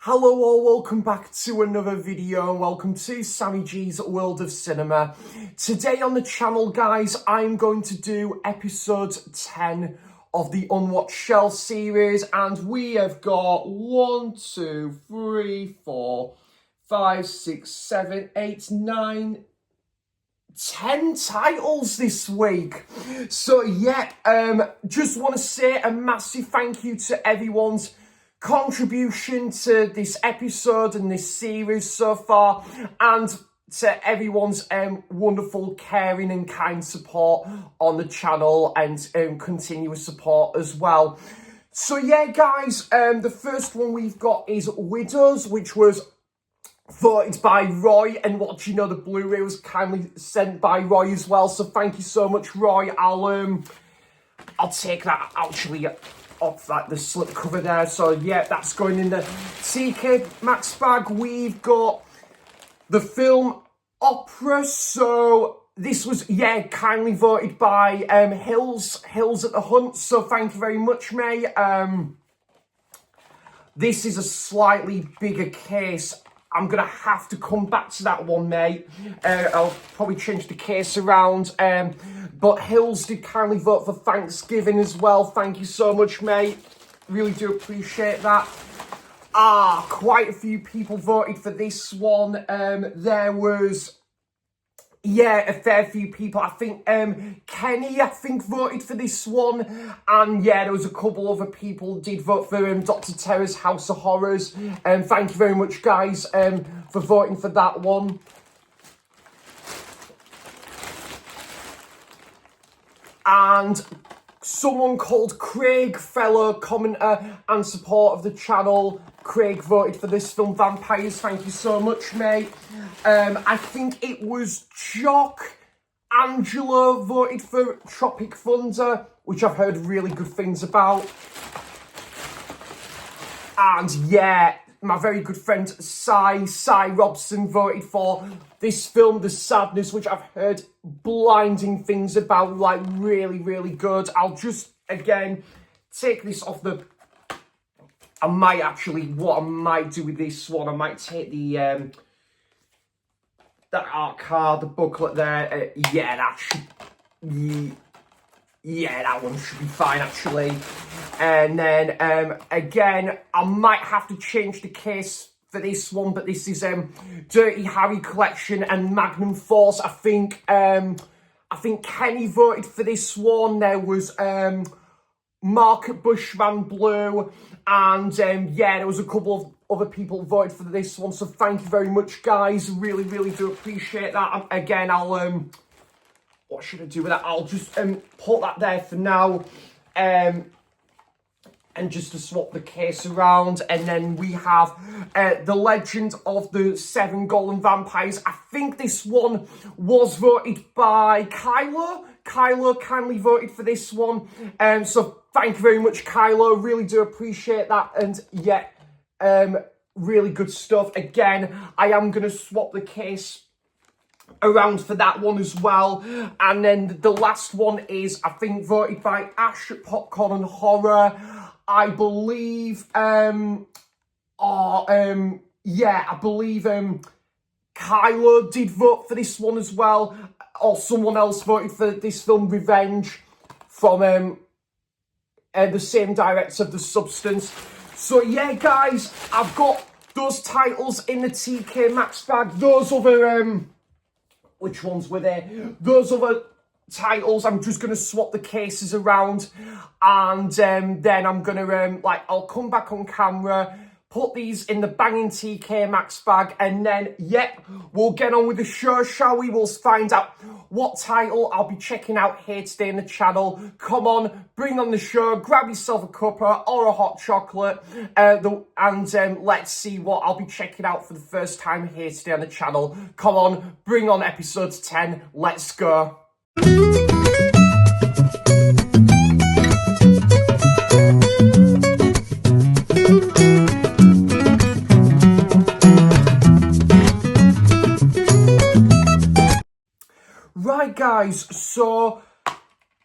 Hello all, welcome back to another video and welcome to Sammy G's World of Cinema. Today on the channel, guys, I'm going to do episode 10 of the Unwatched Shelf series, and we have got 1, 2, 3, 4, 5, 6, 7, 8, 9, 10 titles this week. So yeah, just want to say a massive thank you to everyone's contribution to this episode and this series so far, and to everyone's wonderful, caring and kind support on the channel and continuous support as well. So yeah, guys, the first one we've got is Widows, which was voted by Roy, and what you know, the Blu-ray was kindly sent by Roy as well, so thank you so much, Roy. I'll take that actually off the slip cover there. So yeah, that's going in the TK Maxx bag. We've got the film Opera. So this was, yeah, kindly voted by Hills at the Hunt. So thank you very much, mate. This is a slightly bigger case. I'm going to have to come back to that one, mate. I'll probably change the case around. But Hills did kindly vote for Thanksgiving as well. Thank you so much, mate. Really do appreciate that. Quite a few people voted for this one. There was, yeah, a fair few people. I think Kenny, voted for this one. And yeah, there was a couple other people did vote for Dr. Terror's House of Horrors. Thank you very much, guys, for voting for that one. And someone called Craig, fellow commenter and support of the channel, Craig voted for this film, Vampires. Thank you so much, mate. I think it was Jock Angelo voted for Tropic Thunder, which I've heard really good things about. And yeah, my very good friend Cy Robson voted for this film, The Sadness, which I've heard blinding things about, like really, really good. I'll just, again, take this off the... what I might do with this one, I might take the, that art card, the booklet there. Yeah, that one should be fine, actually. And then, again, I might have to change the case for this one, but this is Dirty Harry Collection and Magnum Force. I think Kenny voted for this one. There was Mark Bushman Blue, and yeah, there was a couple of other people voted for this one. So thank you very much, guys. Really, really do appreciate that. Again, I'll what should I do with that? I'll just put that there for now. And just to swap the case around. And then we have The Legend of the Seven Golden Vampires. I think this one was voted by Kylo. Kylo kindly voted for this one. So thank you very much, Kylo. Really do appreciate that. And yeah, really good stuff. Again, I am going to swap the case around for that one as well. And then the last one is, I think, voted by Ash at Popcorn and Horror. I believe, yeah, I believe Kylo did vote for this one as well, or someone else voted for this film, Revenge, from the same director of The Substance. So yeah, guys, I've got those titles in the TK Maxx bag. Those other, which ones were there? Those other titles, I'm just going to swap the cases around, and then I'm going to, I'll come back on camera, put these in the banging TK Maxx bag, and then, yep, we'll get on with the show, shall we? We'll find out what title I'll be checking out here today in the channel. Come on, bring on the show, grab yourself a cuppa or a hot chocolate, and let's see what I'll be checking out for the first time here today on the channel. Come on, bring on episode 10, let's go. Right, guys, so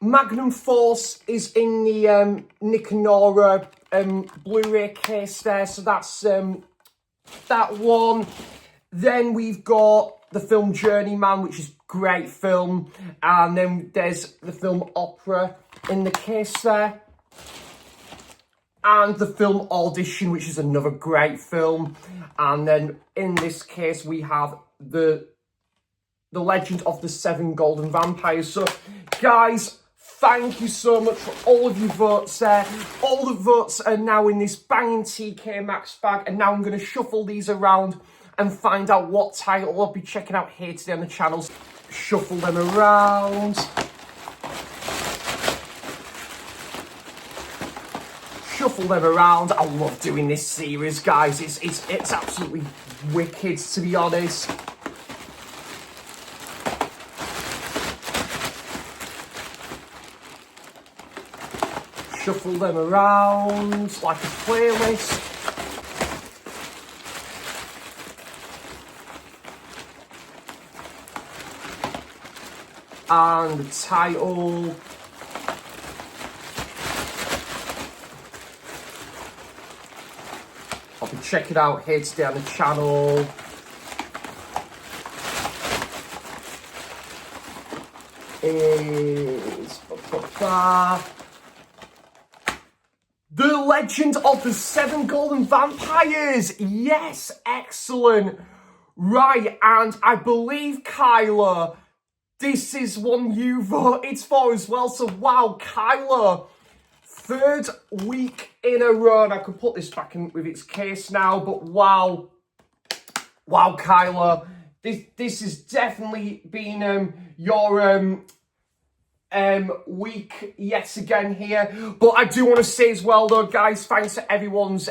Magnum Force is in the Nick and Nora Blu-ray case there, so that's that one. Then we've got the film Journeyman, which is a great film. And then there's the film Opera in the case there. And the film Audition, which is another great film. And then in this case, we have the Legend of the Seven Golden Vampires. So, guys, thank you so much for all of your votes there. All the votes are now in this banging TK Maxx bag. And now I'm going to shuffle these around and find out what title I'll be checking out here today on the channel. Shuffle them around. Shuffle them around. I love doing this series, guys. It's absolutely wicked, to be honest. Shuffle them around like a playlist. And the title. I'll be checking out here today on the channel. Is The Legend of the Seven Golden Vampires. Yes, excellent. Right, and I believe, Kyla, this is one you voted for as well. So, wow, Kyla, third week in a row. And I could put this back in with its case now, but wow. Wow, Kyla. This has definitely been your week yet again here. But I do want to say as well, though, guys, thanks to everyone's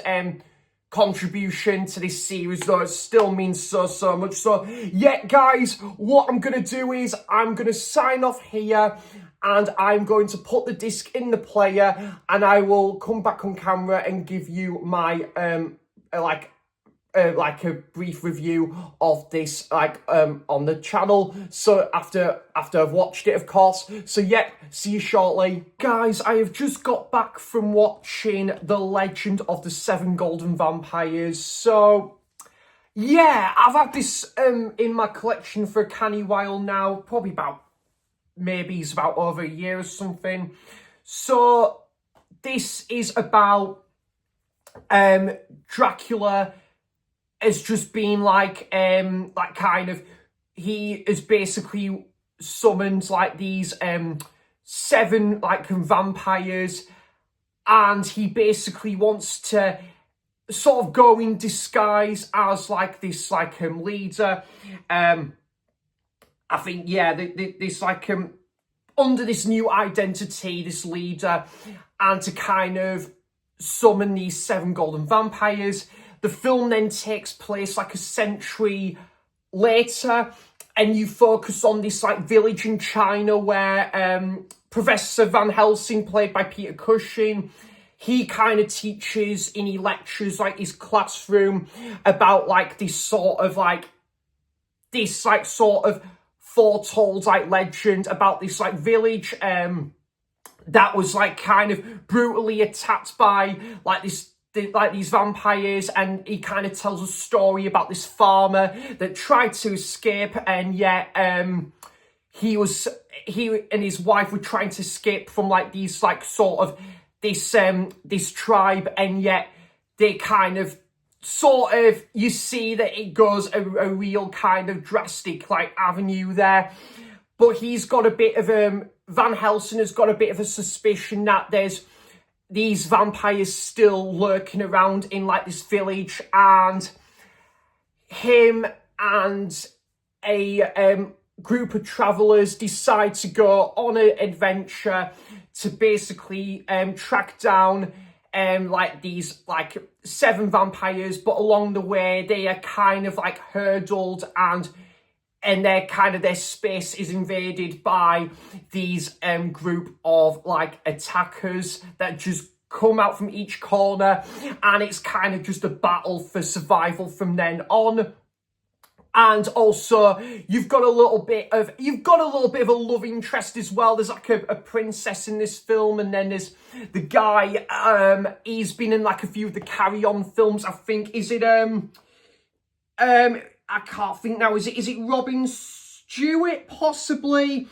contribution to this series, though. It still means so much. So, yeah, guys, what I'm going to do is I'm going to sign off here and I'm going to put the disc in the player and I will come back on camera and give you my, like a brief review of this, on the channel. So after I've watched it, of course. So yeah, see you shortly. Guys, I have just got back from watching The Legend of the Seven Golden Vampires. So yeah, I've had this in my collection for a canny while now, probably maybe it's about over a year or something. So this is about Dracula has just been he has basically summoned these seven vampires, and he basically wants to sort of go in disguise as this leader. I think, yeah, this under this new identity, this leader, and to kind of summon these seven golden vampires. The film then takes place a century later, and you focus on this village in China where Professor Van Helsing, played by Peter Cushing, he kind of teaches in his lectures, his classroom, about this sort of foretold legend about this village that was kind of brutally attacked by these vampires, and he kind of tells a story about this farmer that tried to escape, and yet he and his wife were trying to escape from these this tribe, and yet they kind of you see that it goes a real kind of drastic avenue there. But he's got a bit of Van Helsing has got a bit of a suspicion that there's these vampires still lurking around in this village, and him and a group of travelers decide to go on an adventure to basically track down these seven vampires. But along the way they are kind of hurdled, and their space is invaded by these group of attackers that just come out from each corner, and it's kind of just a battle for survival from then on. And also you've got a little bit of a love interest as well. There's a princess in this film, and then there's the guy, he's been in a few of the Carry On films. I think, is it I can't think now. Is it Robin Stewart possibly?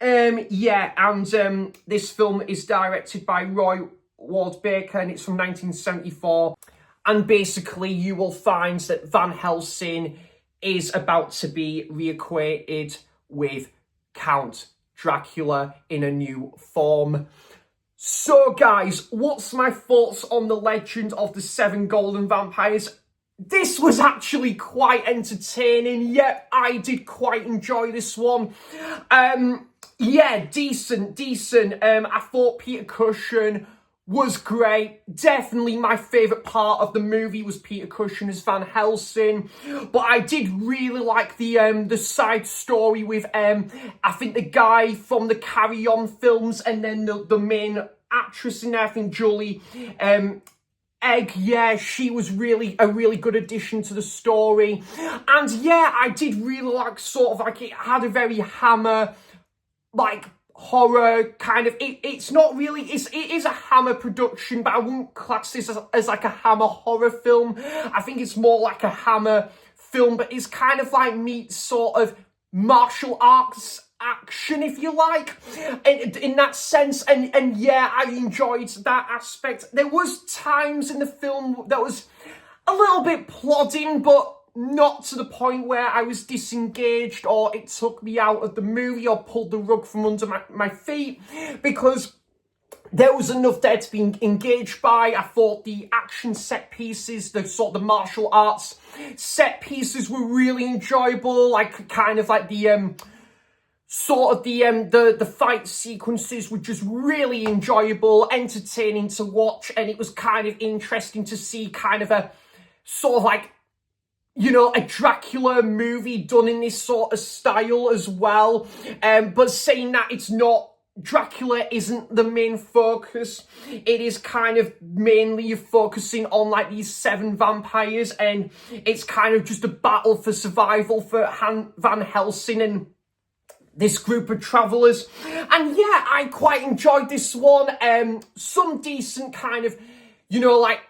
Yeah, and this film is directed by Roy Ward Baker, and it's from 1974. And basically, you will find that Van Helsing is about to be reacquainted with Count Dracula in a new form. So, guys, what's my thoughts on the Legend of the Seven Golden Vampires? This was actually quite entertaining. Yep, I did quite enjoy this one. Yeah, decent. I thought Peter Cushing was great. Definitely my favourite part of the movie was Peter Cushing as Van Helsing. But I did really like the side story with I think the guy from the Carry On films, and then the main actress in there, I think Julie Egg. Yeah, she was a really good addition to the story. And yeah, I did really like sort of like, it had a very Hammer like horror kind of, it's not really, it is a Hammer production, but I wouldn't class this as like a Hammer horror film. I think it's more like a Hammer film, but it's kind of like meets sort of martial arts action, if you like, in that sense. And yeah, I enjoyed that aspect. There was times in the film that was a little bit plodding, but not to the point where I was disengaged or it took me out of the movie or pulled the rug from under my feet, because there was enough there to be engaged by. I thought the action set pieces, the sort of the martial arts set pieces were really enjoyable. Like kind of like the sort of the fight sequences were just really enjoyable, entertaining to watch, and it was kind of interesting to see kind of a sort of like, you know, a Dracula movie done in this sort of style as well. But saying that, it's not, Dracula isn't the main focus. It is kind of mainly focusing on like these 7 vampires, and it's kind of just a battle for survival for Van Helsing and this group of travellers. And yeah, I quite enjoyed this one. Some decent kind of, you know, like,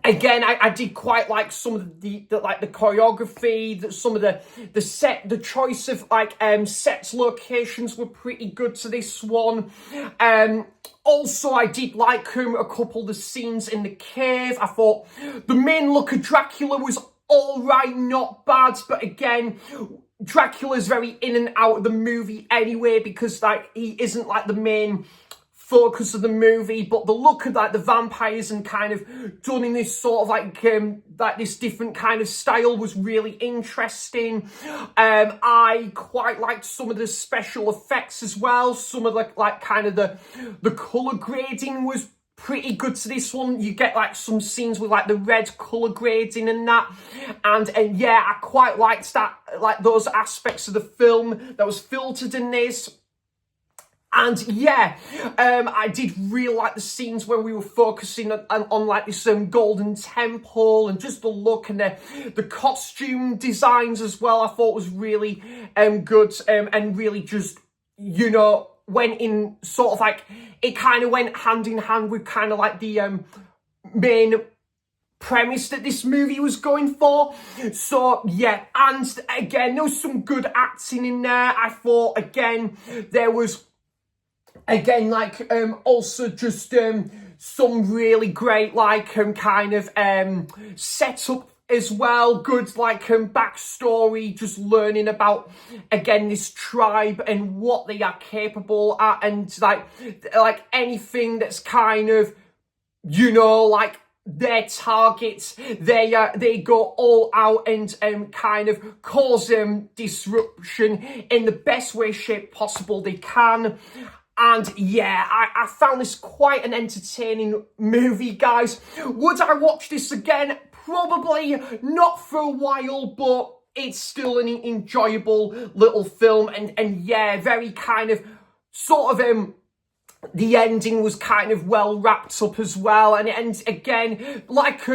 again, I did quite like some of the choreography, some of the choice of like sets, locations were pretty good to this one. Also, I did like a couple of the scenes in the cave. I thought the main look of Dracula was all right, not bad, but again, Dracula's very in and out of the movie anyway, because like he isn't like the main focus of the movie. But the look of like the vampires and kind of done in this sort of like this different kind of style was really interesting. I quite liked some of the special effects as well. Some of the like kind of the color grading was pretty good to this one. You get like some scenes with like the red color grading and that, and yeah, I quite liked that, like those aspects of the film that was filtered in this. And yeah, I did really like the scenes when we were focusing on like this golden temple, and just the look and the costume designs as well. I thought was really good, and really just, you know, went in sort of like, it kind of went hand in hand with kind of like the main premise that this movie was going for. So yeah, and again, there was some good acting in there. I thought again there was like also just some really great like kind of setup as well. Good like backstory, just learning about again this tribe and what they are capable at, and like anything that's kind of, you know, like their targets, they go all out and kind of cause disruption in the best way shape possible they can. And yeah, I found this quite an entertaining movie, guys. Would I watch this again? Probably not for a while, but it's still an enjoyable little film. And yeah, very kind of sort of the ending was kind of well wrapped up as well. And again, like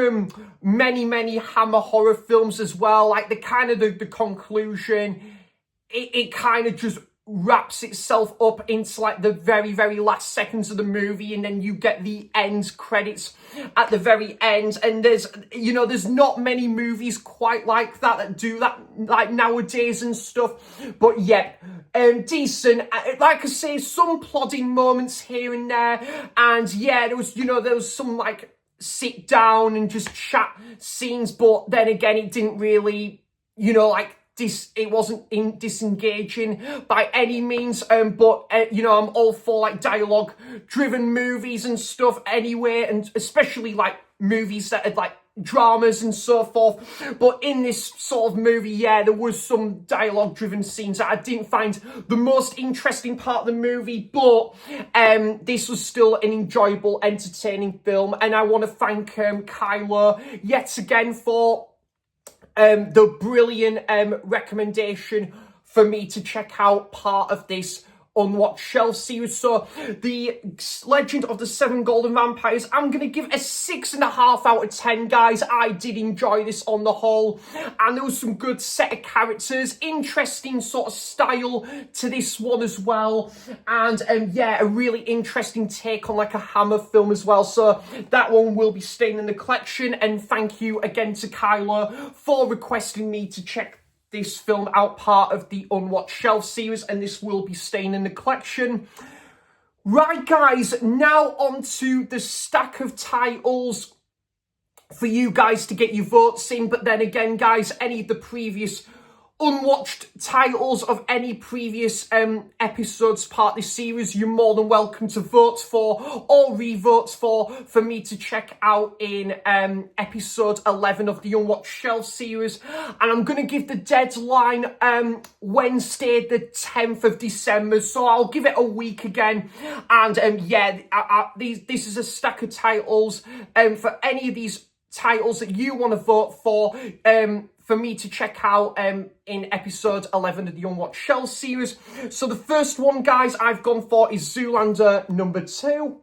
many Hammer horror films as well, like the kind of the conclusion, it kind of just wraps itself up into like the very, very last seconds of the movie, and then you get the end credits at the very end. And there's, you know, there's not many movies quite like that do that like nowadays and stuff. But yeah, decent. Like I say, some plodding moments here and there, and yeah, there was some like sit down and just chat scenes, but then again, it didn't really, you know, like it wasn't disengaging by any means, but you know, I'm all for like dialogue driven movies and stuff anyway, and especially like movies that had like dramas and so forth. But in this sort of movie, yeah, there was some dialogue driven scenes that I didn't find the most interesting part of the movie, but this was still an enjoyable, entertaining film. And I want to thank Kylo yet again for the brilliant recommendation for me to check out part of this Unwatched Shelf series. So the Legend of the Seven Golden Vampires, I'm going to give a 6.5 out of 10, guys. I did enjoy this on the whole, and there was some good set of characters, interesting sort of style to this one as well, and yeah, a really interesting take on like a Hammer film as well. So that one will be staying in the collection, and thank you again to Kylo for requesting me to check this film out, part of the Unwatched Shelf series, and this will be staying in the collection. Right, guys, now on to the stack of titles for you guys to get your votes in. But then again, guys, any of the previous unwatched titles of any previous episodes part of this series, you're more than welcome to vote for or re-vote for me to check out in episode 11 of the Unwatched Shelf series. And I'm going to give the deadline Wednesday the 10th of December, so I'll give it a week again. And yeah, this is a stack of titles for any of these titles that you want to vote for me to check out in episode 11 of the Unwatched Shelf series. So the first one, guys, I've gone for is Zoolander number 2.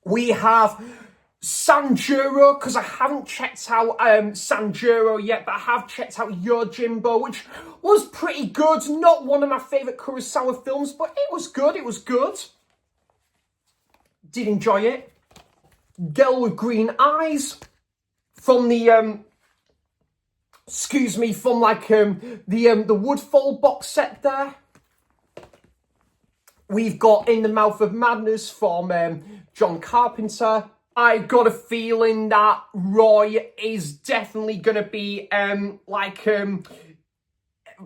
We have Sanjuro, because I haven't checked out Sanjuro yet, but I have checked out Yojimbo, which was pretty good. Not one of my favourite Kurosawa films, but it was good. It was good. Did enjoy it. Girl with Green Eyes, from the from like the Woodfall box set there. We've got In the Mouth of Madness from John Carpenter. I got a feeling that Roy is definitely gonna be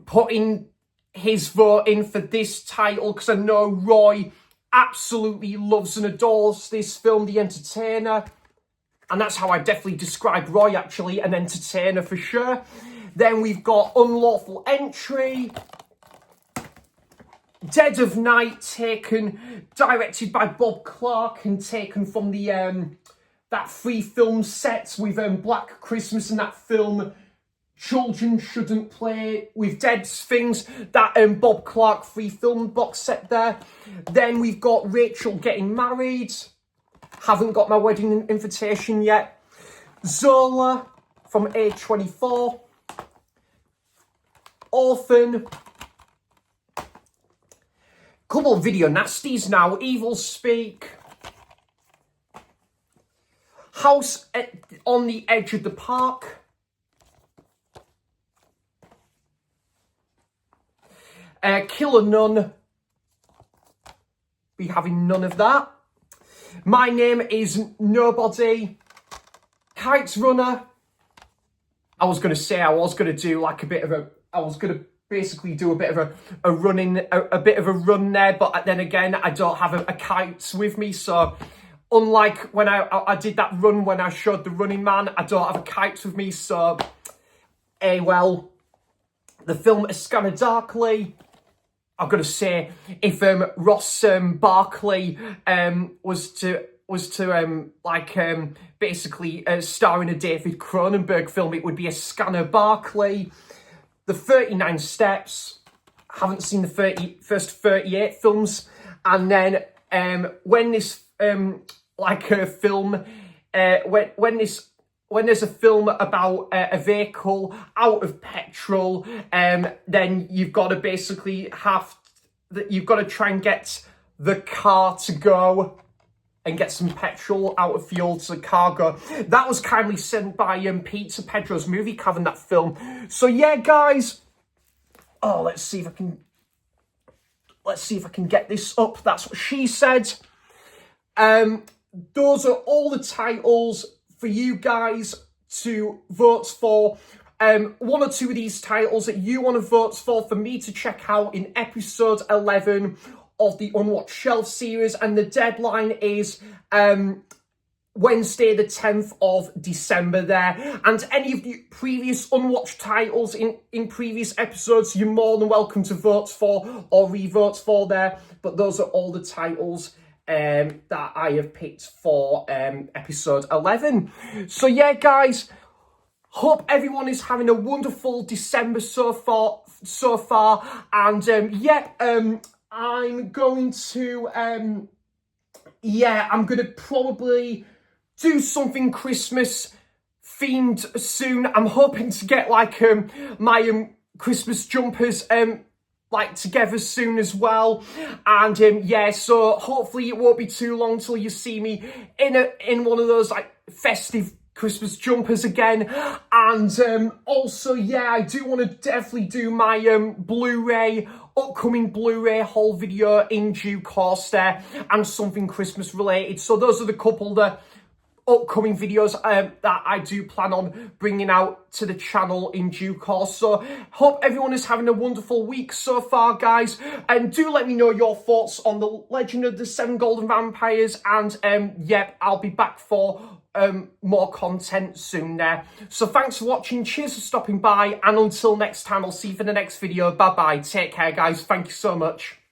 putting his vote in for this title, because I know Roy absolutely loves and adores this film, The Entertainer. And that's how I definitely describe Roy, actually, an entertainer for sure. Then we've got Unlawful Entry, Dead of Night, directed by Bob Clark and taken from the that free film set with Black Christmas and that film Children Shouldn't Play with Dead Things, that Bob Clark free film box set there. Then we've got Rachel Getting Married. Haven't got my wedding invitation yet. Zola from A24. Orphan. Couple of video nasties now. Evil Speak. House on the Edge of the Park. Killer Nun. Be having none of that. My Name is Nobody. Kite Runner. I was going to do like a bit of a, I was going to basically do a bit of a run there, but then again, I don't have a kite with me, so unlike when I did that run when I showed the Running Man, I don't have a kite with me, so, well, the film A Scanner Darkly. I've got to say, if Ross Barkley was to basically star in a David Cronenberg film, it would be A Scanner Barkley. The 39 Steps. Haven't seen the first 38 films, and then when this when there's a film about a vehicle out of petrol, then you've got to basically you've got to try and get the car to go and get some petrol out of fuel to the car go. That was kindly sent by Pizza Pedro's movie covering that film. So yeah, guys. Oh, let's see if I can get this up. That's what she said. Those are all the titles for you guys to vote for. One or two of these titles that you want to vote for me to check out in episode 11 of the Unwatched Shelf series, and the deadline is Wednesday the 10th of December there. And any of the previous Unwatched titles in previous episodes, you're more than welcome to vote for or re-vote for there. But those are all the titles that I have picked for episode 11. So yeah, guys, hope everyone is having a wonderful December so far. And I'm going to I'm gonna probably do something Christmas themed soon. I'm hoping to get like my Christmas jumpers like together soon as well. And so hopefully it won't be too long till you see me in one of those like festive Christmas jumpers again. And also, I do want to definitely do my upcoming Blu-ray haul video in due course there, and something Christmas related. So those are the couple the upcoming videos that I do plan on bringing out to the channel in due course. So hope everyone is having a wonderful week so far, guys, and do let me know your thoughts on the Legend of the Seven Golden Vampires. And I'll be back for more content soon there. So thanks for watching, cheers for stopping by, and until next time, I'll see you for the next video. Bye bye, take care, guys, thank you so much.